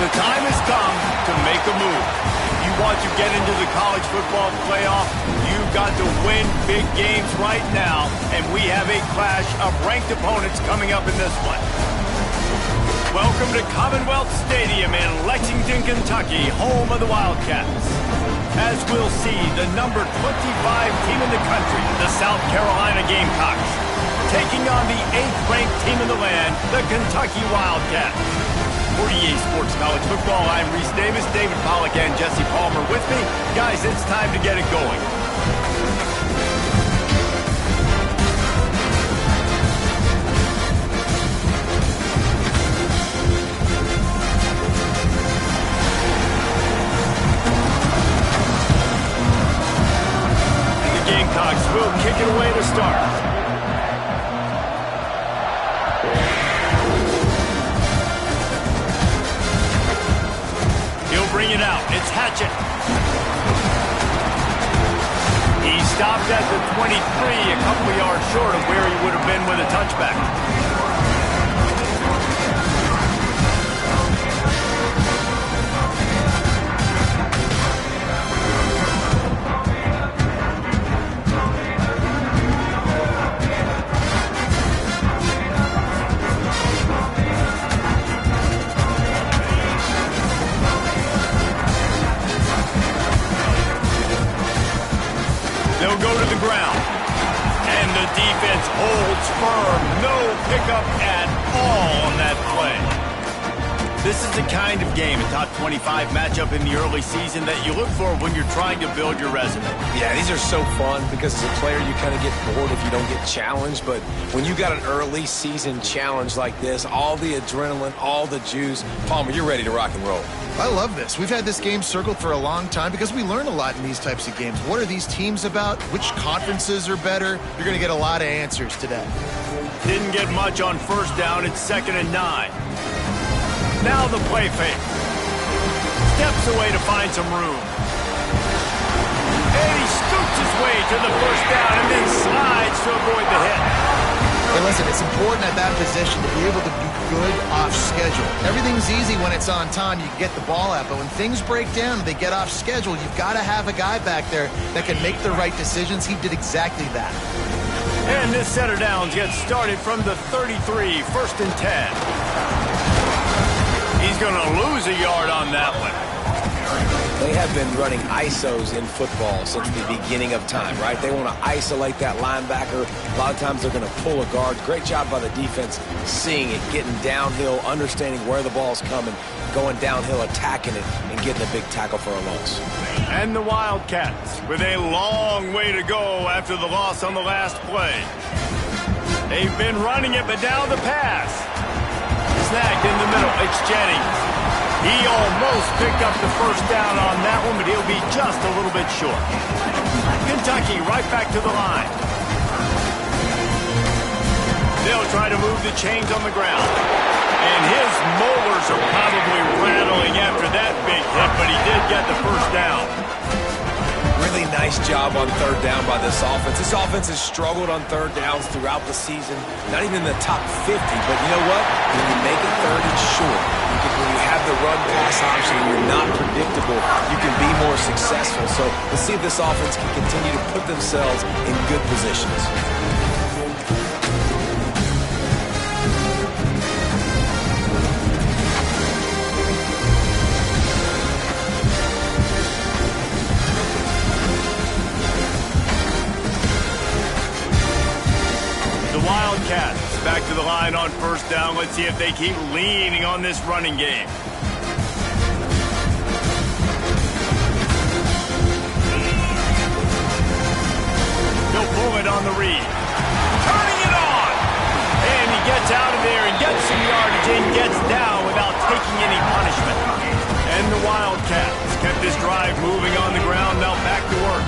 The time has come to make a move. You want to get into the college football playoff, you've got to win big games right now, and we have a clash of ranked opponents coming up in this one. Welcome to Commonwealth Stadium in Lexington, Kentucky, home of the Wildcats. As we'll see, the number 25 team in the country, the South Carolina Gamecocks, taking on the 8th-ranked team in the land, the Kentucky Wildcats. For EA Sports College Football, I'm Reese Davis, David Pollack, and Jesse Palmer with me. Guys, it's time to get it going. The Gamecocks will kick it away to start. Bring it out. It's Hatchett. He stopped at the 23, a couple of yards short of where he would have been with a touchback. They'll go to the ground. And the defense holds firm. No pickup at all on that play. This is the kind of game, a top 25 matchup in the early season that you look for when you're trying to build your resume. Yeah, these are so fun because as a player you kind of get bored if you don't get challenged. But when you got an early season challenge like this, all the adrenaline, all the juice, Palmer, you're ready to rock and roll. I love this. We've had this game circled for a long time because we learn a lot in these types of games. What are these teams about? Which conferences are better? You're going to get a lot of answers today. Didn't get much on first down. It's 2nd and 9. Now the play fake. Steps away to find some room. And he scoots his way to the first down and then slides to avoid the hit. Hey, listen, it's important at that position to be able to be good off schedule. Everything's easy when it's on time. You get the ball out. But when things break down, they get off schedule. You've got to have a guy back there that can make the right decisions. He did exactly that. And this set of downs gets started from the 33, 1st and 10. He's going to lose a yard on that one. They have been running ISOs in football since the beginning of time, right? They want to isolate that linebacker. A lot of times they're going to pull a guard. Great job by the defense seeing it, getting downhill, understanding where the ball's coming, going downhill, attacking it, and getting a big tackle for a loss. And the Wildcats with a long way to go after the loss on the last play. They've been running it, but now the pass. Snagged in the middle. It's Jennings. He almost picked up the first down on that one, but he'll be just a little bit short. Kentucky right back to the line. They'll try to move the chains on the ground. And his molars are probably rattling after that big hit, but he did get the first down. Really nice job on 3rd down by this offense. This offense has struggled on 3rd downs throughout the season. Not even in the top 50, but you know what? When you make it 3rd and short, when you have the run-pass option and you're not predictable, you can be more successful. So let's see if this offense can continue to put themselves in good positions. Wildcats back to the line on 1st down. Let's see if they keep leaning on this running game. They'll pull it on the read. Turning it on! And he gets out of there and gets some yardage and gets down without taking any punishment. And the Wildcats kept this drive moving on the ground. Now back to work.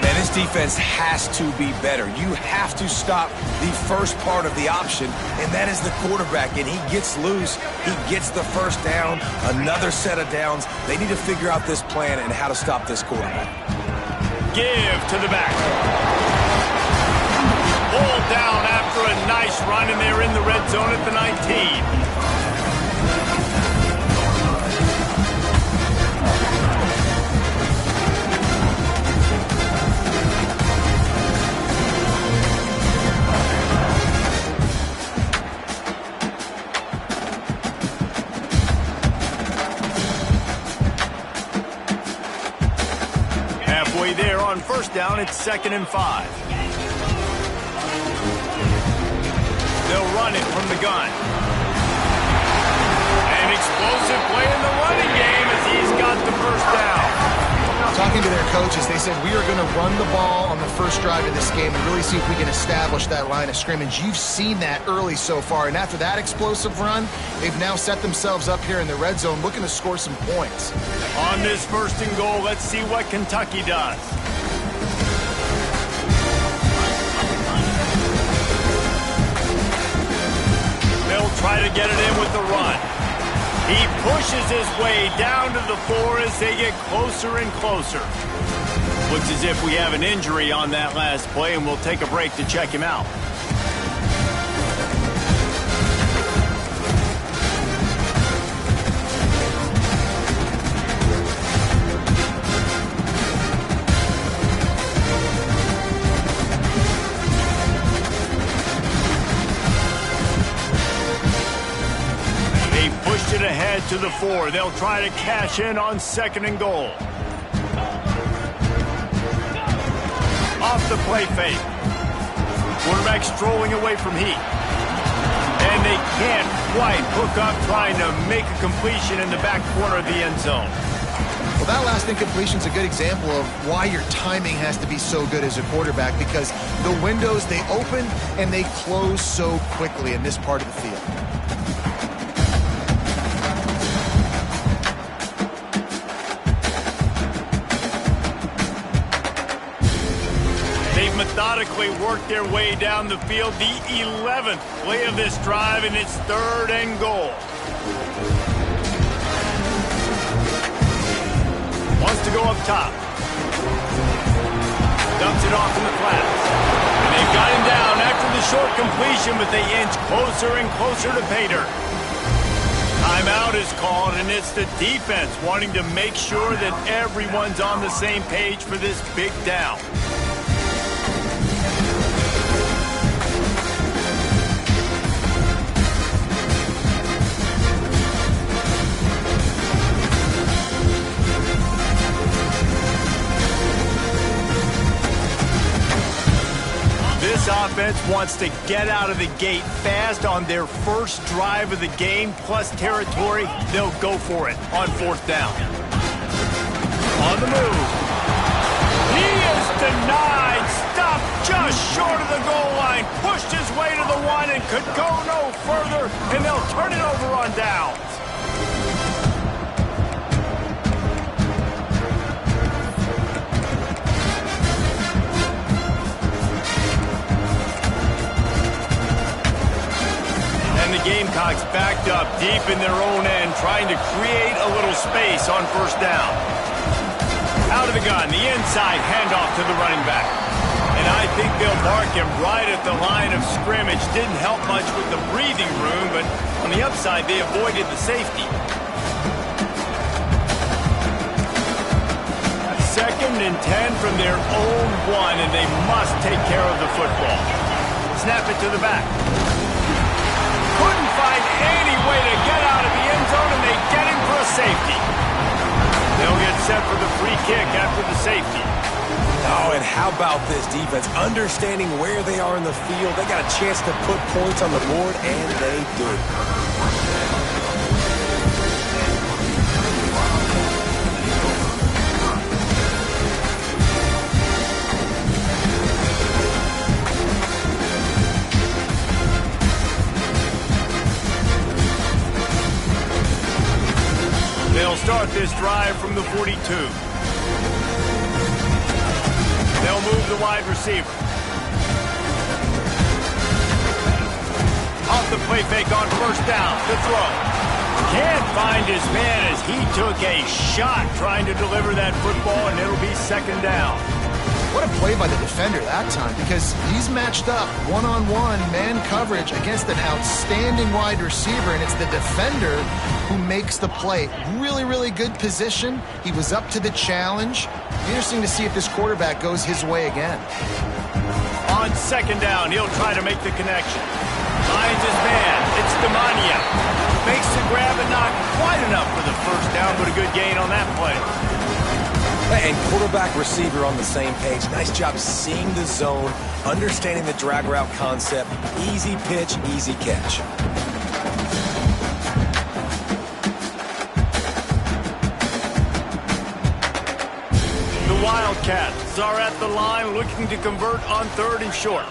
Man, this defense has to be better. You have to stop the first part of the option, and that is the quarterback. And he gets loose. He gets the first down, another set of downs. They need to figure out this plan and how to stop this quarterback. Give to the back. Pulled down after a nice run, and they're in the red zone at the 19. first down, it's 2nd and 5. They'll run it from the gun. An explosive play in the running game as he's got the first down. Talking to their coaches, they said, we are going to run the ball on the first drive of this game and really see if we can establish that line of scrimmage. You've seen that early so far, and after that explosive run, they've now set themselves up here in the red zone looking to score some points. On this 1st and goal, let's see what Kentucky does. They'll try to get it in with the run. He pushes his way down to the 4 as they get closer and closer. Looks as if we have an injury on that last play, and we'll take a break to check him out. Ahead to the 4. They'll try to cash in on 2nd and goal. Off the play fake. Quarterback strolling away from heat. And they can't quite hook up trying to make a completion in the back corner of the end zone. Well, that last incompletion is a good example of why your timing has to be so good as a quarterback, because the windows, they open and they close so quickly in this part of the field. Methodically work their way down the field. The 11th play of this drive, and it's 3rd and goal. Wants to go up top. Dumps it off in the flats. And they've got him down after the short completion, but they inch closer and closer to pay dirt. Timeout is called, and it's the defense wanting to make sure that everyone's on the same page for this big down. This offense wants to get out of the gate fast on their first drive of the game, plus territory. They'll go for it on 4th down. On the move. He is denied. Stopped just short of the goal line. Pushed his way to the 1 and could go no further, and they'll turn it over on downs. Gamecocks backed up deep in their own end, trying to create a little space on 1st down. Out of the gun, the inside handoff to the running back. And I think they'll mark him right at the line of scrimmage. Didn't help much with the breathing room, but on the upside, they avoided the safety. 2nd and 10 from their own 1, and they must take care of the football. Snap it to the back. Couldn't find any way to get out of the end zone, and they get him for a safety. They'll get set for the free kick after the safety. Oh, and how about this defense? Understanding where they are in the field, they got a chance to put points on the board, and they do. They'll start this drive from the 42. They'll move the wide receiver. Off the play fake on 1st down to throw. Can't find his man as he took a shot trying to deliver that football, and it'll be 2nd down. What a play by the defender that time, because he's matched up one-on-one man coverage against an outstanding wide receiver, and it's the defender who makes the play. Really, really good position. He was up to the challenge. Interesting to see if this quarterback goes his way again. On 2nd down, he'll try to make the connection. Finds his man. It's Demania. Makes the grab and not quite enough for the 1st down, but a good gain on that play. And quarterback, receiver on the same page. Nice job seeing the zone, understanding the drag route concept. Easy pitch, easy catch. The Wildcats are at the line looking to convert on 3rd and short.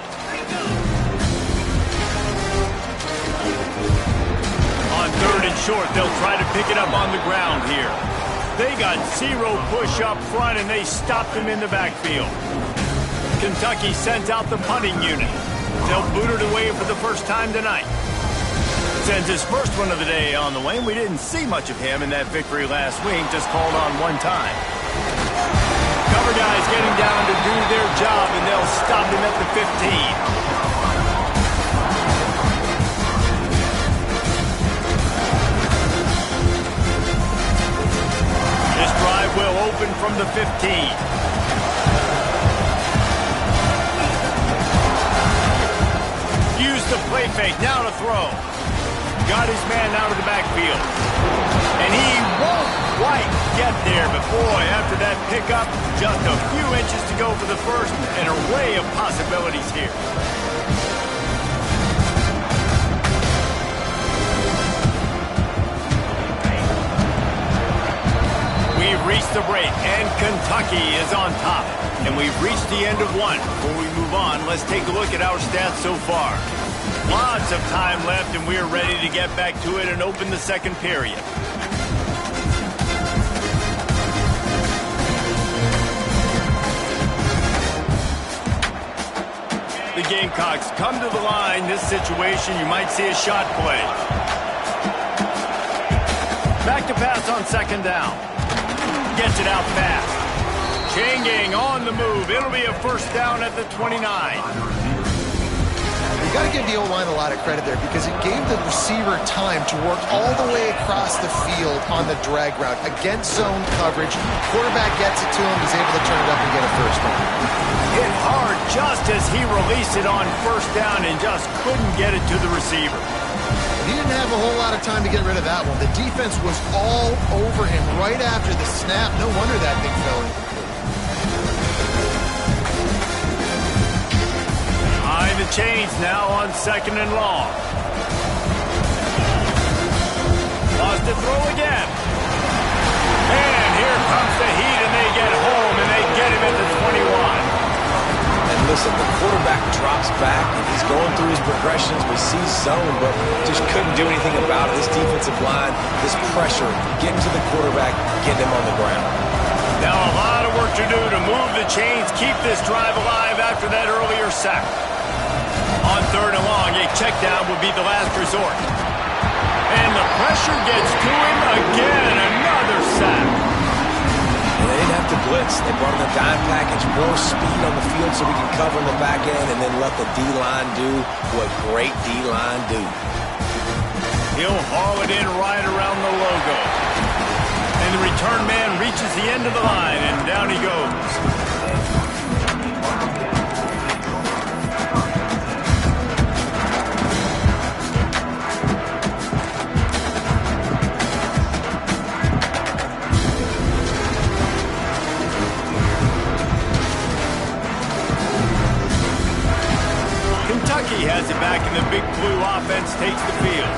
On 3rd and short, they'll try to pick it up on the ground here. They got 0 push up front, and they stopped him in the backfield. Kentucky sends out the punting unit. They'll boot it away for the first time tonight. Sends his first one of the day on the way. We didn't see much of him in that victory last week, just called on one time. Cover guys getting down to do their job, and they'll stop him at the 15. This drive will open from the 15. Use the play fake, now to throw. Got his man out of the backfield. And he won't quite get there, but boy, after that pickup, just a few inches to go for the first, an array of possibilities here. We've reached the break, and Kentucky is on top. And we've reached the end of one. Before we move on, let's take a look at our stats so far. Lots of time left, and we're ready to get back to it and open the second period. The Gamecocks come to the line. This situation, you might see a shot play. Back to pass on 2nd down. Gets it out fast. Banggggg on the move. It'll be a first down at the 29. You got to give the O-line a lot of credit there because it gave the receiver time to work all the way across the field on the drag route against zone coverage. Quarterback gets it to him. He's able to turn it up and get a first down. Hit hard just as he released it on first down and just couldn't get it to the receiver. He didn't have a whole lot of time to get rid of that one. The defense was all over him right after the snap. No wonder that thing fell incomplete. Behind the chains now on 2nd and long. Lost to throw again. And here comes the heat, and they get home, and they get him at the 21. And listen, the quarterback drops back, and he's going through his progressions. We see zone, but just couldn't do anything about it. This defensive line, this pressure, getting to the quarterback, getting him on the ground. Now a lot of work to do to move the chains, keep this drive alive after that earlier sack. On 3rd and long, a check down would be the last resort. And the pressure gets to him again, another sack. And they didn't have to blitz. They brought in the dime package, more speed on the field so we can cover in the back end and then let the D-line do what great D-line do. He'll haul it in right around the logo. And the return man reaches the end of the line, and down he goes. Kentucky has it back, and the Big Blue offense takes the field.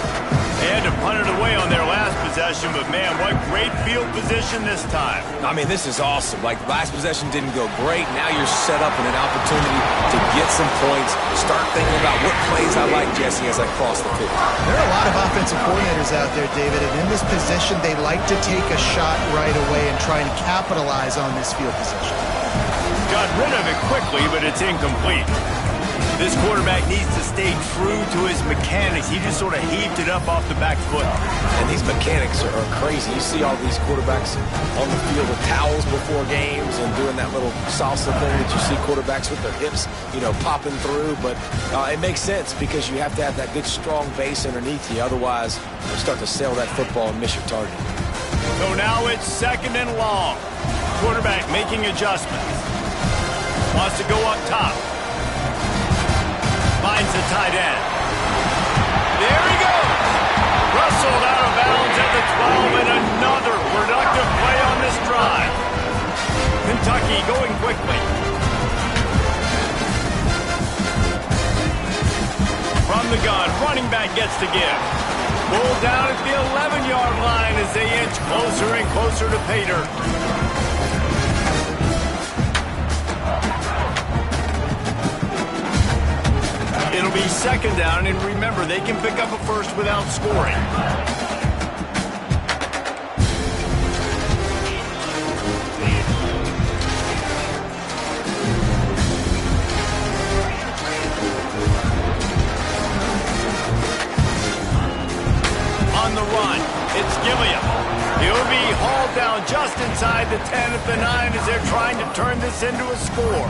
They had to punt it away on their last possession, but man, what great field position this time. I mean, this is awesome. Like, last possession didn't go great. Now you're set up in an opportunity to get some points. Start thinking about what plays I like, Jesse, as I cross the field. There are a lot of offensive coordinators out there, David, and in this position, they like to take a shot right away and try and capitalize on this field position. Got rid of it quickly, but it's incomplete. This quarterback needs to stay true to his mechanics. He just sort of heaved it up off the back foot. And these mechanics are crazy. You see all these quarterbacks on the field with towels before games and doing that little salsa thing that you see quarterbacks with their hips, you know, popping through. But it makes sense because you have to have that good, strong base underneath you. Otherwise, you start to sail that football and miss your target. So now it's 2nd and long. Quarterback making adjustments. Wants to go up top. Finds the tight end. There he goes. Rustled out of bounds at the 12, and another productive play on this drive. From the gun, running back gets to give. Pulled down at the 11-yard line as they inch closer and closer to pay dirt. It'll be second down, and remember, they can pick up a first without scoring. On the run, it's Gilliam. He'll be hauled down just inside the 10 at the 9 as they're trying to turn this into a score.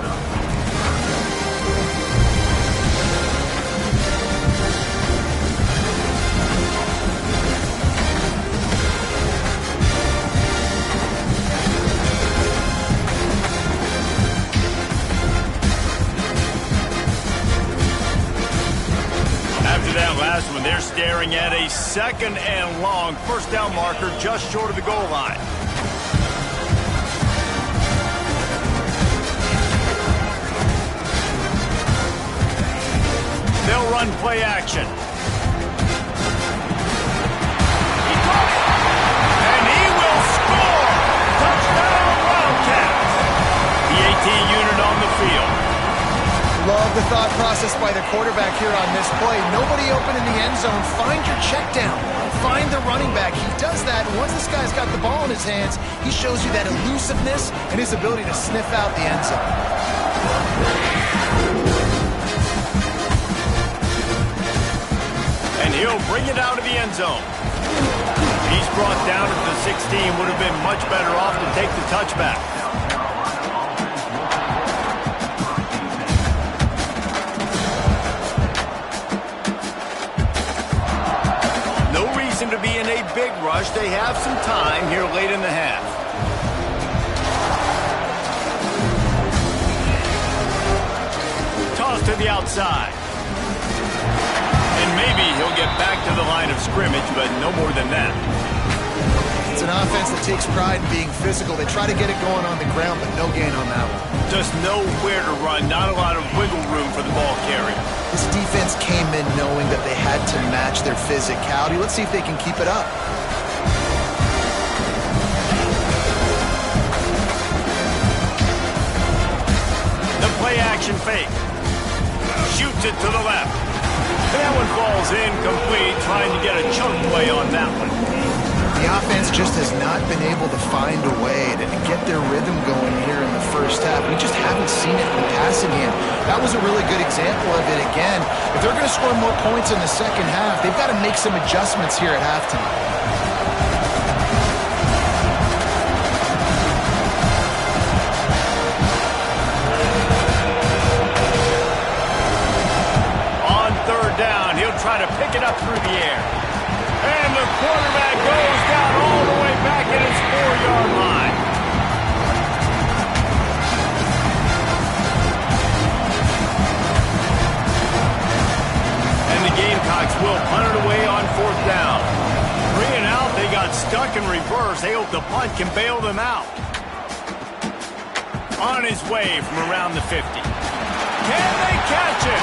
That last one, they're staring at a second and long first down marker just short of the goal line. They'll run play action. And he will score! Touchdown Wildcats! The 18 unit on the field. Love the thought process by the quarterback here on this play. Nobody open in the end zone. Find your check down. Find the running back. He does that. And once this guy's got the ball in his hands, he shows you that elusiveness and his ability to sniff out the end zone. And he'll bring it out of the end zone. He's brought down to the 16. Would have been much better off to take the touchback. To be in a big rush. They have some time here late in the half. Toss to the outside. And maybe he'll get back to the line of scrimmage, but no more than that. It's an offense that takes pride in being physical. They try to get it going on the ground, but no gain on that one. Just nowhere to run. Not a lot of wiggle room for the ball carrier. This defense came in knowing that they had to match their physicality. Let's see if they can keep it up. The play action fake. Shoots it to the left. That one falls incomplete, trying to get a chunk play on that one. The offense just has not been able to find a way to get their rhythm going here in the first half. We just haven't seen it in the passing game. That was a really good example of it again. If they're going to score more points in the second half, they've got to make some adjustments here at halftime. On third down, he'll try to pick it up through the air. And the quarterback goes down all the way back at his 4-yard line. And the Gamecocks will punt it away on fourth down. 3 and out, they got stuck in reverse. They hope the punt can bail them out. On his way from around the 50. Can they catch it?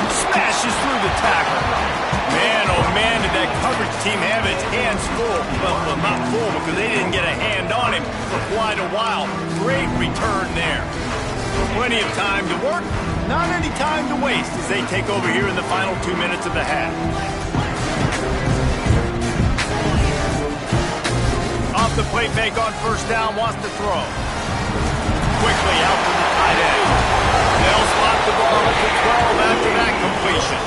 Smashes through the tackle. Man, oh man, did that coverage team have its hands full. Well, not full because they didn't get a hand on him for quite a while. Great return there. Plenty of time to work, not any time to waste as they take over here in the final 2 minutes of the half. Off the play fake on first down, wants to throw. Quickly out to the tight end. They'll slot the ball up to 12 after that completion.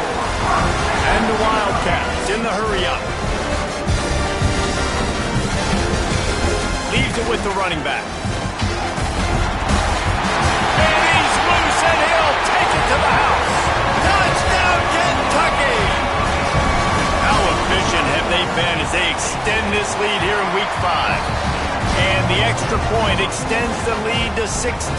And the Wildcats in the hurry-up. Leaves it with the running back. And he's loose, and he'll take it to the house. Touchdown, Kentucky! How efficient have they been as they extend this lead here in Week 5? And the extra point extends the lead to 16.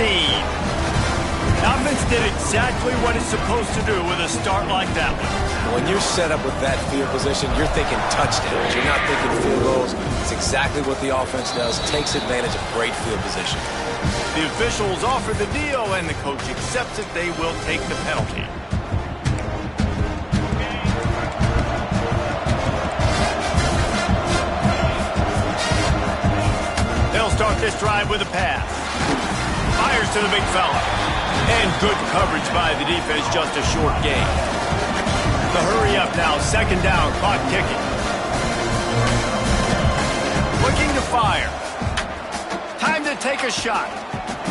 Offense did exactly what it's supposed to do with a start like that one. When you're set up with that field position, you're thinking touchdowns. You're not thinking field goals. It's exactly what the offense does. Takes advantage of great field position. The officials offer the deal, and the coach accepts it. They will take the penalty. this drive with a pass. Fires to the big fella. And good coverage by the defense, just a short gain. The hurry up now, second down, clock ticking. Looking to fire. Time to take a shot.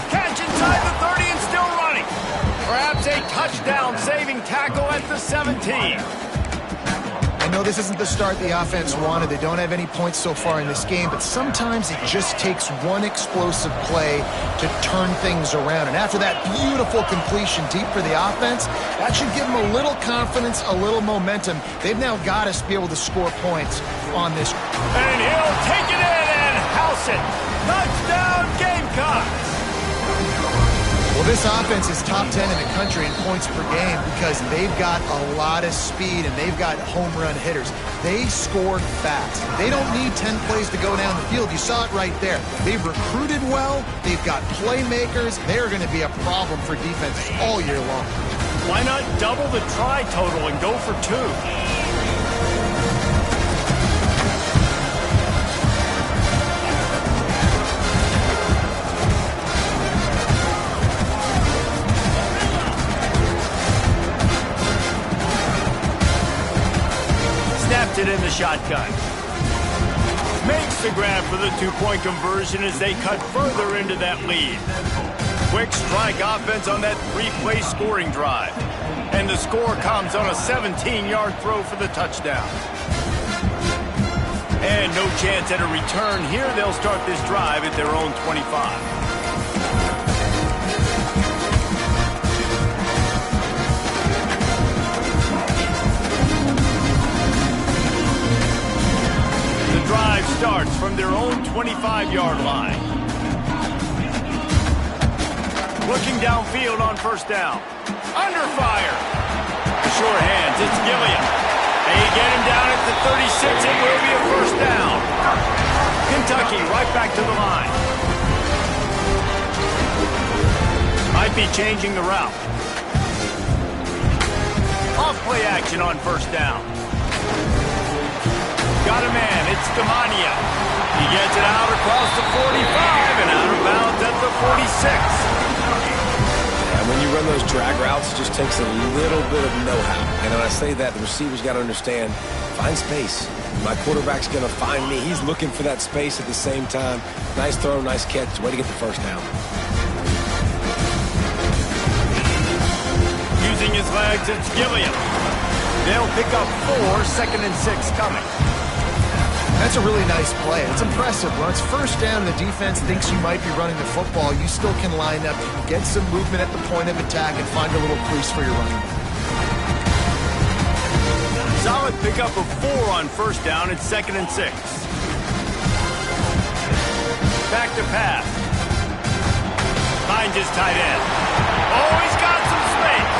Catch inside the 30 and still running. Perhaps a touchdown-saving tackle at the 17. I know this isn't the start the offense wanted. They don't have any points so far in this game, but sometimes it just takes one explosive play to turn things around. And after that beautiful completion deep for the offense, that should give them a little confidence, a little momentum. They've now got to be able to score points on this. And he'll take it in and house it. Touchdown, Gamecocks! Well, this offense is top 10 in the country in points per game because they've got a lot of speed and they've got home run hitters. They scored fast. They don't need 10 plays to go down the field. You saw it right there. They've recruited well. They've got playmakers. They're going to be a problem for defenses all year long. Why not double the try total and go for 2? It in the shotgun. Makes the grab for the 2-point conversion as they cut further into that lead. Quick strike offense on that 3-play scoring drive. And the score comes on a 17-yard throw for the touchdown. And no chance at a return here. They'll start this drive at their own 25. Drive starts from their own 25-yard line. Looking downfield on first down. Under fire. Sure hands, it's Gilliam. They get him down at the 36. It will be a first down. Kentucky right back to the line. Might be changing the route. Off play action on first down. Got a man, it's Damania. He gets it out across the 45 and out of bounds at the 46. And when you run those drag routes, it just takes a little bit of know-how. And when I say that, the receiver's got to understand, find space. My quarterback's going to find me. He's looking for that space at the same time. Nice throw, nice catch. Way to get the first down. Using his legs, it's Gilliam. They'll pick up 4, 2nd and 6 coming. That's a really nice play. It's impressive. When it's first down and the defense thinks you might be running the football, you still can line up, get some movement at the point of attack, and find a little crease for your running back. Solid pickup of 4 on first down. It's 2nd and 6. Back to pass. Finds his tight end. Oh, he's got some space.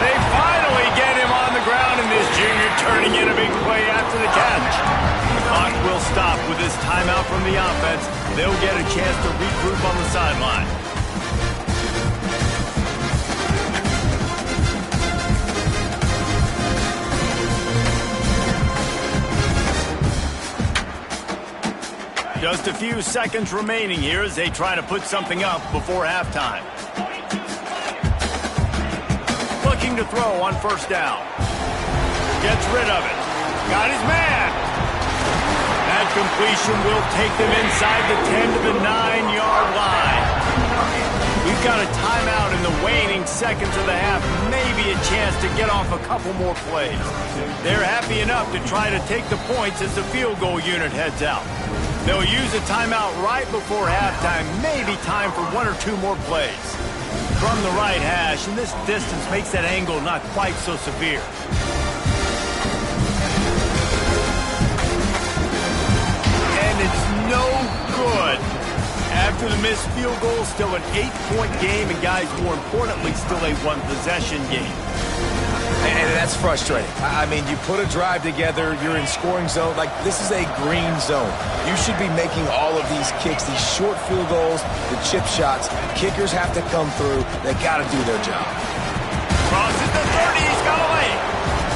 They finally get him on the ground, and this junior turning in a big play after the catch. The clock will stop with this timeout from the offense. They'll get a chance to regroup on the sideline. Just a few seconds remaining here as they try to put something up before halftime. Looking to throw on first down. Gets rid of it. Got his man. That completion will take them inside the 10 to the 9-yard line. We've got a timeout in the waning seconds of the half. Maybe a chance to get off a couple more plays. They're happy enough to try to take the points as the field goal unit heads out. They'll use a timeout right before halftime. Maybe time for 1 or 2 more plays. From the right hash, and this distance makes that angle not quite so severe. And it's no good. After the missed field goal, still an 8-point game, and guys, more importantly, still a 1-possession game. And that's frustrating. I mean, you put a drive together, you're in scoring zone. Like, this is a green zone. You should be making all of these kicks, these short field goals, the chip shots. Kickers have to come through. They got to do their job. Crosses the 30, he's got a lane.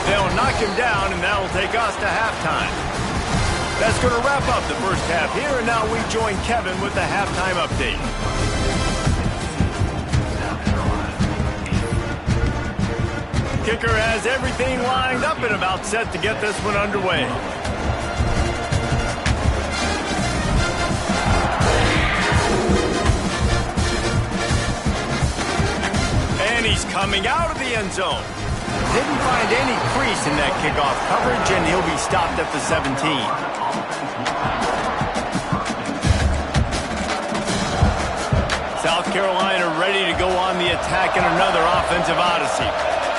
They'll knock him down, and that'll take us to halftime. That's going to wrap up the first half here, and now we join Kevin with the halftime update. Kicker has everything lined up and about set to get this one underway. And he's coming out of the end zone. Didn't find any crease in that kickoff coverage, and he'll be stopped at the 17. South Carolina ready to go on the attack in another offensive odyssey.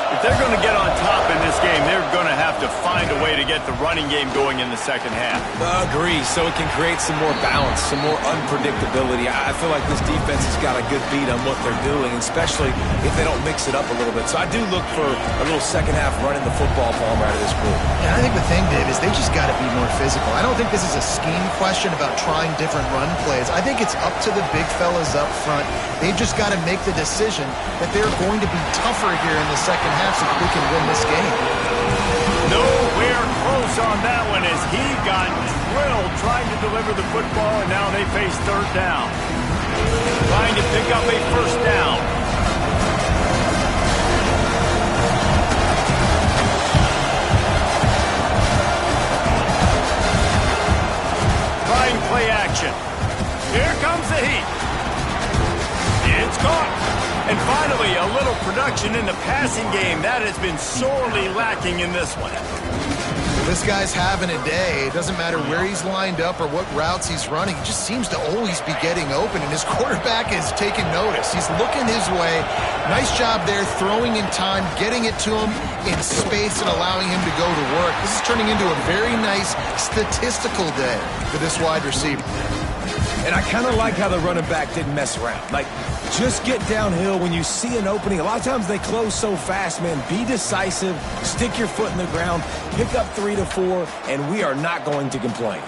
If they're going to get on top in this game, they're going to have to find a way to get the running game going in the second half. Agree, so it can create some more balance, some more unpredictability. I feel like this defense has got a good beat on what they're doing, especially if they don't mix it up a little bit. So I do look for a little second half running the football ball out of this group. Yeah, I think the thing, Dave, is they just got to be more physical. I don't think this is a scheme question about trying different run plays. I think it's up to the big fellas up front. They've just got to make the decision that they're going to be tougher here in the second half so that they can win this game. Nowhere close on that one as he got drilled trying to deliver the football, and now they face third down. Trying to pick up a first down. Trying play action. Here comes the heat. It's caught. And finally, a little production in the passing game. That has been sorely lacking in this one. This guy's having a day. It doesn't matter where he's lined up or what routes he's running. He just seems to always be getting open, and his quarterback is taking notice. He's looking his way. Nice job there, throwing in time, getting it to him in space and allowing him to go to work. This is turning into a very nice statistical day for this wide receiver. And I kind of like how the running back didn't mess around. Like, just get downhill when you see an opening. A lot of times they close so fast, man. Be decisive, stick your foot in the ground, pick up 3 to 4, and we are not going to complain.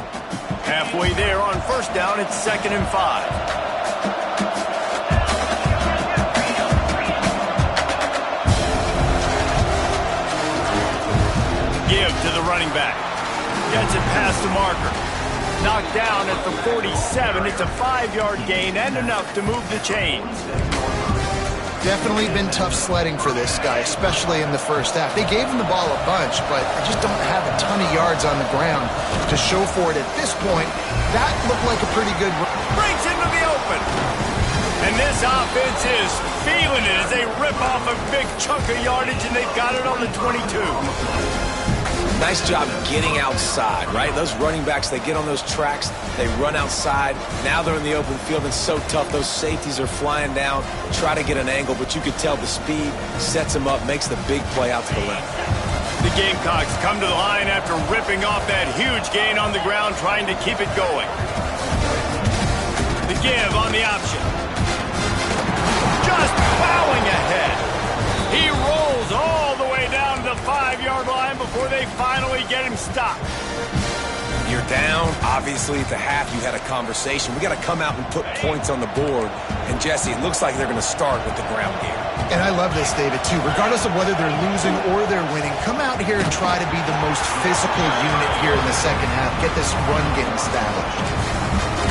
Halfway there on first down, it's 2nd and 5. Give to the running back. Gets it past the marker. Knocked down at the 47. It's a 5-yard gain and enough to move the chains. Definitely been tough sledding for this guy, especially in the first half. They gave him the ball a bunch, but they just don't have a ton of yards on the ground to show for it at this point. That looked like a pretty good run. Breaks into the open. And this offense is feeling it as they rip off a big chunk of yardage, and they've got it on the 22. Nice job getting outside, right? Those running backs, they get on those tracks, they run outside. Now they're in the open field. It's so tough. Those safeties are flying down, try to get an angle, but you could tell the speed sets them up, makes the big play out to the left. The Gamecocks come to the line after ripping off that huge gain on the ground, trying to keep it going. The give on the option. Just plowing ahead. He rolls all the way down to the 5-yard line before they finally get him stopped. You're down. Obviously, at the half, you had a conversation. We got to come out and put points on the board. And, Jesse, it looks like they're going to start with the ground game. And I love this, David, too. Regardless of whether they're losing or they're winning, come out here and try to be the most physical unit here in the second half. Get this run game established.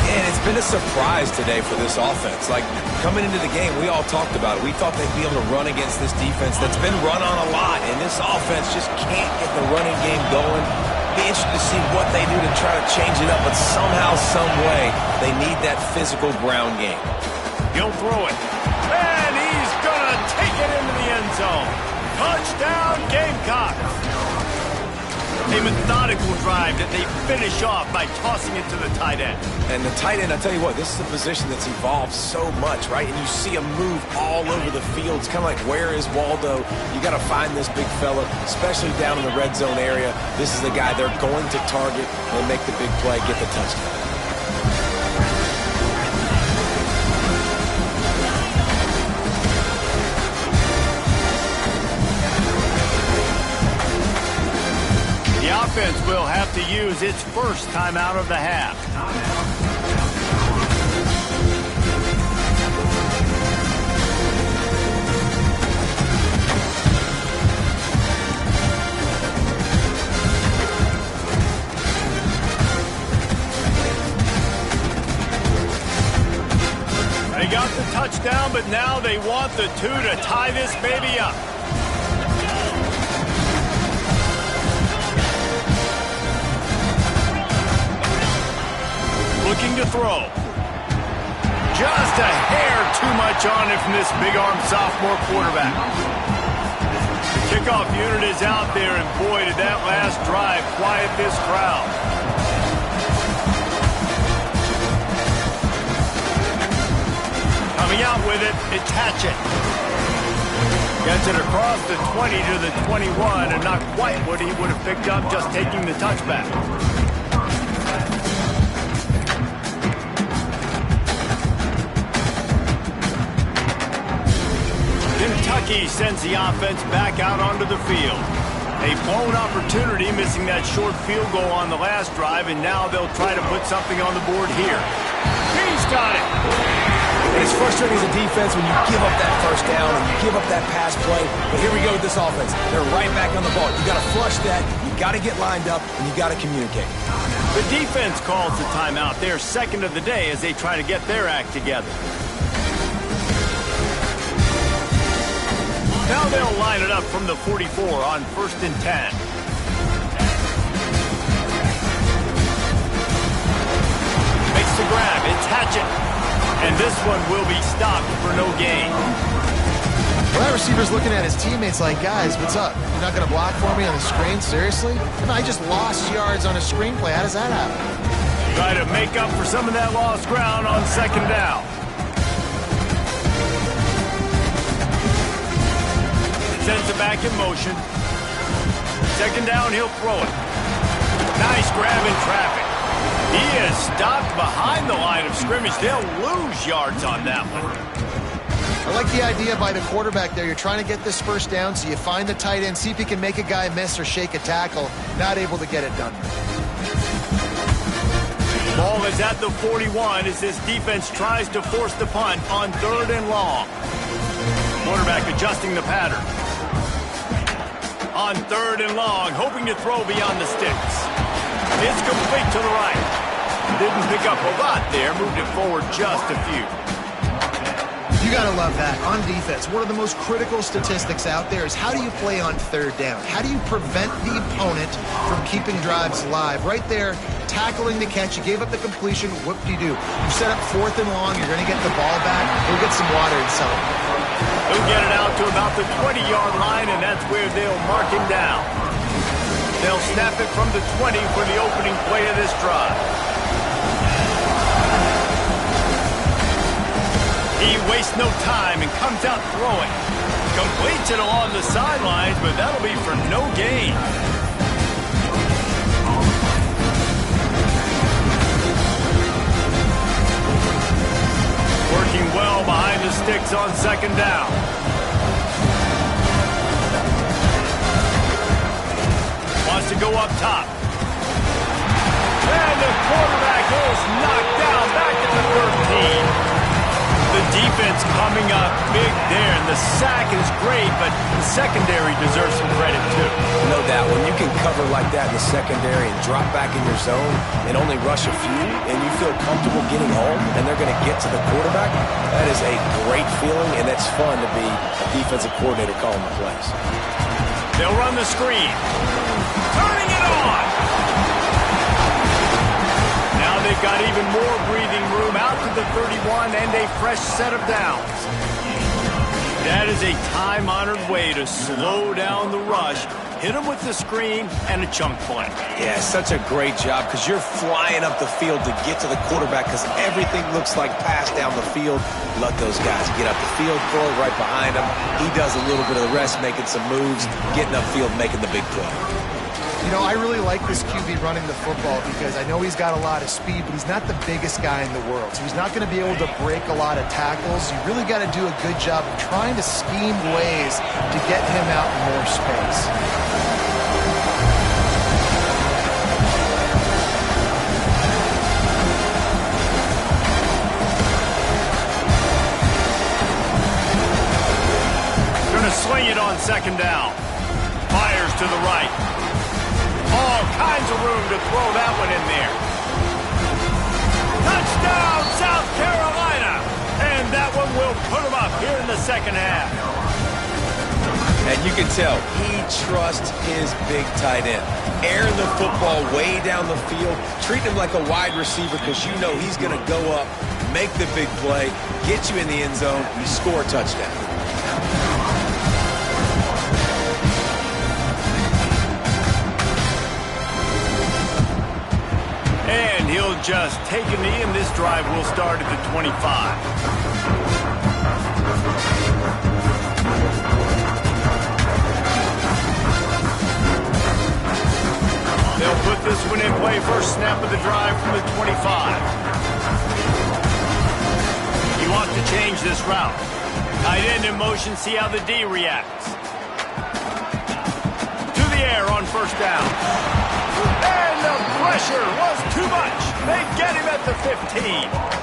And it's been a surprise today for this offense. Like, coming into the game, we all talked about it. We thought they'd be able to run against this defense that's been run on a lot. And this offense just can't get the running game going. Be interested to see what they do to try to change it up. But somehow, some way, they need that physical ground game. He'll throw it. And he's going to take it into the end zone. Touchdown, Gamecocks. A methodical drive that they finish off by tossing it to the tight end. And the tight end, I tell you what, this is a position that's evolved so much, right? And you see him move all over the field. It's kind of like, where is Waldo? You got to find this big fella, especially down in the red zone area. This is the guy they're going to target and make the big play, get the touchdown. The offense will have to use its first timeout of the half. touchdown, but now they want the 2 to tie this baby up. Looking to throw. Just a hair too much on it from this big-arm sophomore quarterback. The kickoff unit is out there, and boy, did that last drive quiet this crowd. Coming out with it, it's Hatchett. Gets it across the 20 to the 21, and not quite what he would have picked up just taking the touchback. Kentucky sends the offense back out onto the field. A blown opportunity, missing that short field goal on the last drive, and now they'll try to put something on the board here. He's got it. And it's frustrating as a defense when you give up that first down and you give up that pass play. But here we go with this offense. They're right back on the ball. You got to flush that. You got to get lined up, and you got to communicate. The defense calls the timeout. They're second of the day as they try to get their act together. Now they'll line it up from the 44 on 1st and 10. Makes the grab. It's Hatchett. And this one will be stopped for no gain. Well, that receiver's looking at his teammates like, guys, what's up? You're not going to block for me on the screen? Seriously? I just lost yards on a screenplay. How does that happen? Try to make up for some of that lost ground on 2nd down. Sends it back in motion. 2nd down, he'll throw it. Nice grab in traffic. He is stopped behind the line of scrimmage. They'll lose yards on that one. I like the idea by the quarterback there. You're trying to get this first down, so you find the tight end, see if he can make a guy miss or shake a tackle. Not able to get it done. Ball is at the 41 as this defense tries to force the punt on 3rd and long. Quarterback adjusting the pattern. On 3rd and long, hoping to throw beyond the sticks. It's complete to the right. Didn't pick up a lot there, moved it forward just a few. You got to love that. On defense, one of the most critical statistics out there is how do you play on 3rd down? How do you prevent the opponent from keeping drives alive? Right there, tackling the catch. You gave up the completion. What do? You set up 4th and long. You're going to get the ball back. Go get some water and sell it. He'll get it out to about the 20-yard line, and that's where they'll mark him down. They'll snap it from the 20 for the opening play of this drive. He wastes no time and comes out throwing. Completes it along the sidelines, but that'll be for no gain. Working well behind the sticks on 2nd down. Wants to go up top. And the quarterback is knocked down back at the 13. The defense coming up big there, and the sack is great, but the secondary deserves some credit too. No doubt, when you can cover like that in the secondary and drop back in your zone and only rush a few, and you feel comfortable getting home, and they're going to get to the quarterback, that is a great feeling, and it's fun to be a defensive coordinator calling the plays. They'll run the screen. Turning it on! Now they've got even more breathing room out to the 31 and a fresh set of downs. That is a time-honored way to slow down the rush, hit them with the screen, and a chunk play. Yeah, such a great job because you're flying up the field to get to the quarterback because everything looks like pass down the field. Let those guys get up the field, throw it right behind him. He does a little bit of the rest, making some moves, getting upfield, making the big play. You know, I really like this QB running the football because I know he's got a lot of speed, but he's not the biggest guy in the world. So he's not going to be able to break a lot of tackles. You really got to do a good job of trying to scheme ways to get him out in more space. Going to swing it on 2nd down. Fires to the right. All kinds of room to throw that one in there. Touchdown, South Carolina! And that one will the second half. And you can tell he trusts his big tight end. Airing the football way down the field. Treat him like a wide receiver because you know he's going to go up, make the big play, get you in the end zone, score a touchdown. And he'll just take a knee, and this drive will start at the 25. They'll put this one in play. First snap of the drive from the 25. He wants to change this route. Tight end in motion, see how the D reacts. To the air on first down. And the pressure was too much. They get him at the 15.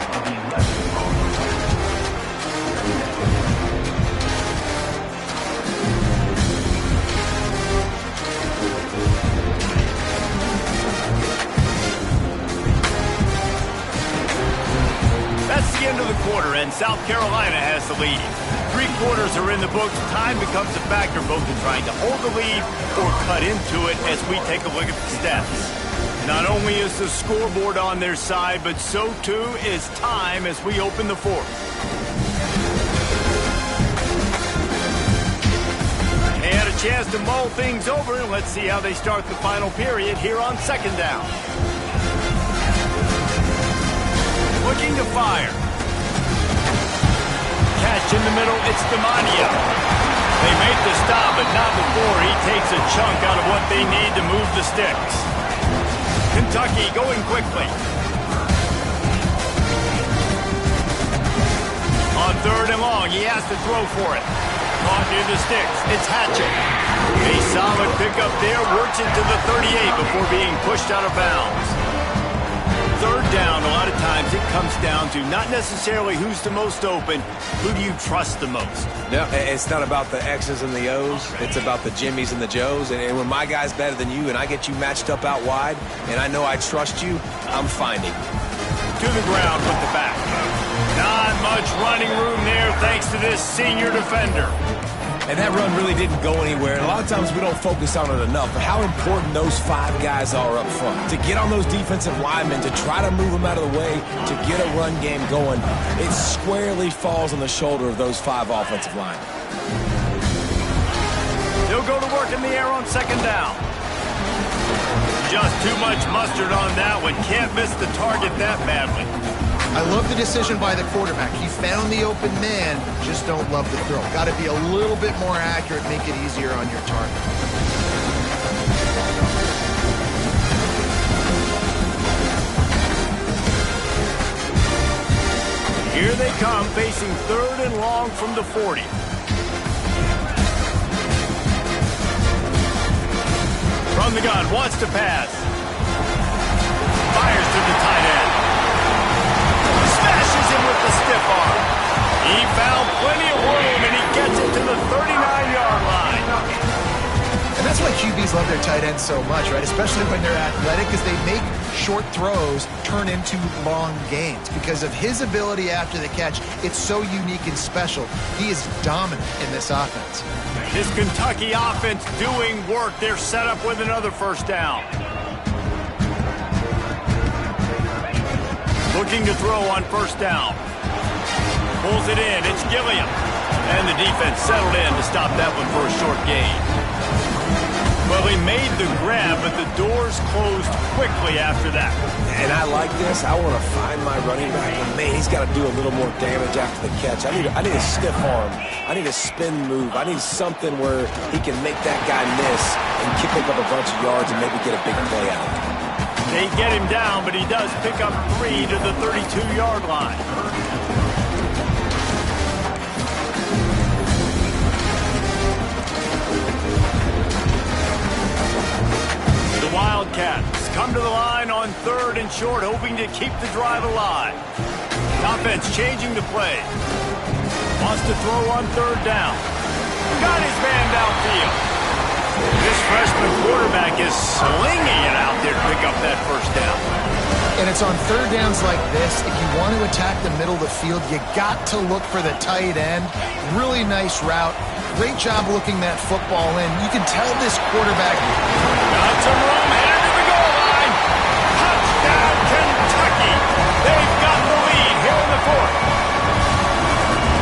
That's the end of the quarter, and South Carolina has the lead. 3 quarters are in the books. Time becomes a factor both in trying to hold the lead or cut into it as we take a look at the stats. Not only is the scoreboard on their side, but so too is time as we open the fourth. They had a chance to mull things over, and let's see how they start the final period here on second down. Looking to fire. Catch in the middle, it's Demania. They make the stop, but not before he takes a chunk out of what they need to move the sticks. Kentucky going quickly. On third and long, he has to throw for it. Caught near the sticks, it's Hatchett. A solid pickup there, works it to the 38 before being pushed out of bounds. Third down, a lot of times it comes down to not necessarily who's the most open, who do you trust the most? No, it's not about the X's and the O's. It's about the Jimmies and the Joes. And when my guy's better than you and I get you matched up out wide and I know I trust you, I'm finding. To the ground with the back. Not much running room there thanks to this senior defender. And that run really didn't go anywhere. And a lot of times we don't focus on it enough. But how important those 5 guys are up front. To get on those defensive linemen, to try to move them out of the way, to get a run game going, it squarely falls on the shoulder of those 5 offensive linemen. They'll go to work in the air on second down. Just too much mustard on that one. Can't miss the target that badly. I love the decision by the quarterback. He found the open man, just don't love the throw. Got to be a little bit more accurate, make it easier on your target. Here they come, facing third and long from the 40. From the gun, wants to pass. Fires to the tight end. Smashes him with the stiff arm. He found plenty of room, and he gets it to the 39-yard line. And that's why QBs love their tight ends so much, right? Especially when they're athletic, because they make short throws turn into long gains. Because of his ability after the catch, it's so unique and special. He is dominant in this offense. This Kentucky offense doing work. They're set up with another first down. Looking to throw on first down. Pulls it in. It's Gilliam. And the defense settled in to stop that one for a short gain. Well, he made the grab, but the doors closed quickly after that. And I like this. I want to find my running back. But man, he's got to do a little more damage after the catch. I need a stiff arm. I need a spin move. I need something where he can make that guy miss and pick up a bunch of yards and maybe get a big play out. They get him down, but he does pick up 3 to the 32-yard line. The Wildcats come to the line on third and short, hoping to keep the drive alive. Offense changing the play. Wants to throw on third down. Got his man downfield. This freshman quarterback is slinging it out there to pick up that first down. And it's on third downs like this. If you want to attack the middle of the field, you got to look for the tight end. Really nice route. Great job looking that football in. You can tell this quarterback. Got some room, headed to the goal line. Touchdown, Kentucky. They've got the lead here in the fourth.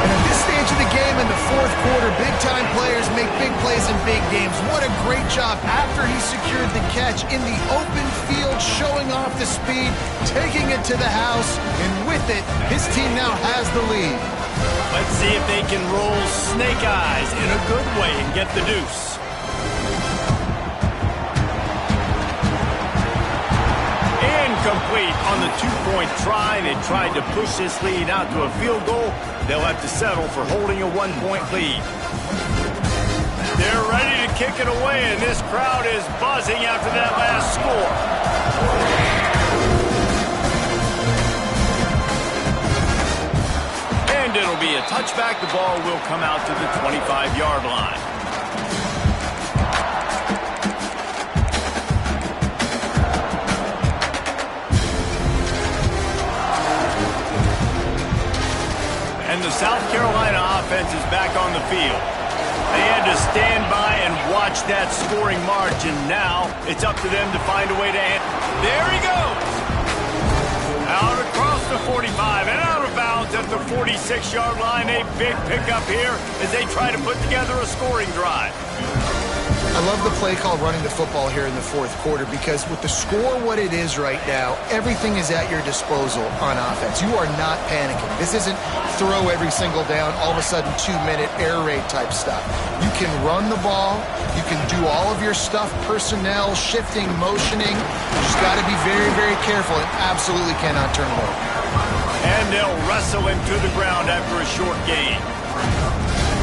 And at this stage of the game in the fourth quarter, big-time players make big plays in big games. What a great job after he secured the catch in the open field, showing off the speed, taking it to the house, and with it, his team now has the lead. Let's see if they can roll snake eyes in a good way and get the deuce. Incomplete on the two-point try. They tried to push this lead out to a field goal. They'll have to settle for holding a one-point lead. They're ready to kick it away, and this crowd is buzzing after that last score. And it'll be a touchback. The ball will come out to the 25-yard line. And the South Carolina offense is back on the field. They had to stand by and watch that scoring margin. Now it's up to them to find a way to end. There he goes. Out across the 45 and out of bounds at the 46-yard line. A big pickup here as they try to put together a scoring drive. I love the play call running the football here in the fourth quarter because with the score what it is right now, everything is at your disposal on offense. You are not panicking. This isn't throw every single down, all of a sudden 2-minute air raid type stuff. You can run the ball. You can do all of your stuff, personnel, shifting, motioning. You just got to be very, very careful and absolutely cannot turn it over. And they'll wrestle him to the ground after a short gain.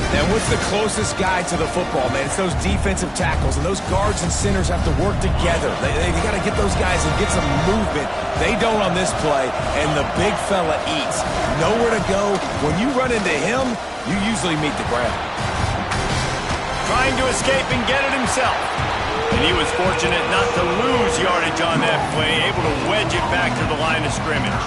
And what's the closest guy to the football, man? It's those defensive tackles, and those guards and centers have to work together. They got to get those guys and get some movement. They don't on this play, and the big fella eats. Nowhere to go. When you run into him, you usually meet the ground. Trying to escape and get it himself. And he was fortunate not to lose yardage on that play, able to wedge it back to the line of scrimmage.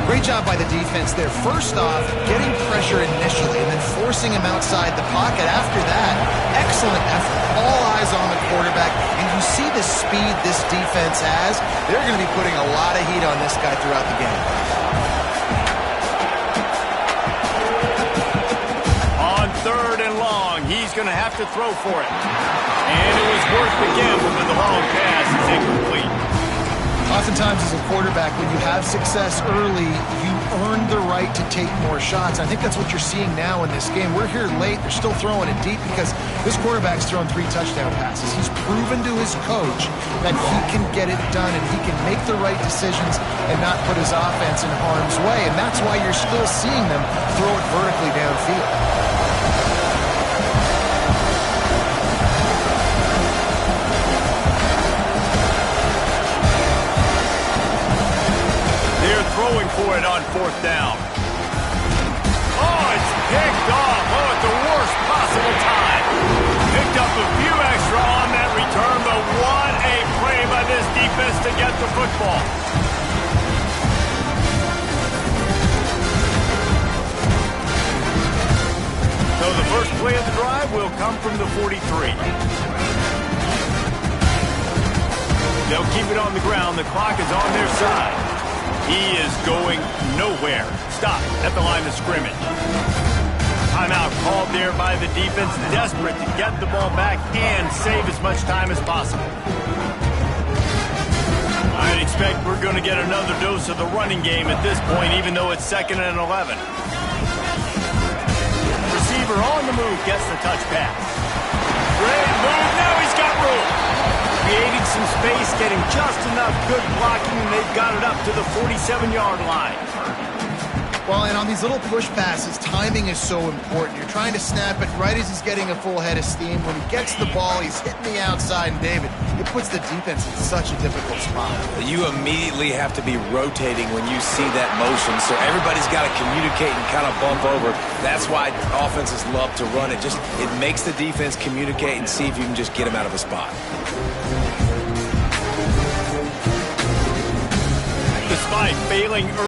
Great job by the defense there. First off, getting pressure initially and then forcing him outside the pocket. After that, excellent effort. All eyes on the quarterback. And you see the speed this defense has. They're going to be putting a lot of heat on this guy throughout the game. On third and long, he's going to have to throw for it. And it was worth the gamble, but the long pass is incomplete. Oftentimes as a quarterback, when you have success early, you earn the right to take more shots. I think that's what you're seeing now in this game. We're here late. They're still throwing it deep because this quarterback's thrown 3 touchdown passes. He's proven to his coach that he can get it done and he can make the right decisions and not put his offense in harm's way. And that's why you're still seeing them throw it vertically downfield. Throwing for it on fourth down. Oh, it's picked off. Oh, at the worst possible time. Picked up a few extra on that return, but what a play by this defense to get the football. So the first play of the drive will come from the 43. They'll keep it on the ground. The clock is on their side. He is going nowhere. Stop at the line of scrimmage. Timeout called there by the defense, desperate to get the ball back and save as much time as possible. I'd expect we're going to get another dose of the running game at this point, even though it's 2nd and 11. Receiver on the move gets the touch pass. Great move. Now he's got room. Creating some space, getting just enough good blocking, and they've got it up to the 47-yard line. Well, and on these little push passes, timing is so important. You're trying to snap it right as he's getting a full head of steam. When he gets the ball, he's hitting the outside, and David, it puts the defense in such a difficult spot. You immediately have to be rotating when you see that motion, so everybody's got to communicate and kind of bump over. That's why offenses love to run it. It makes the defense communicate and see if you can just get him out of a spot. despite failing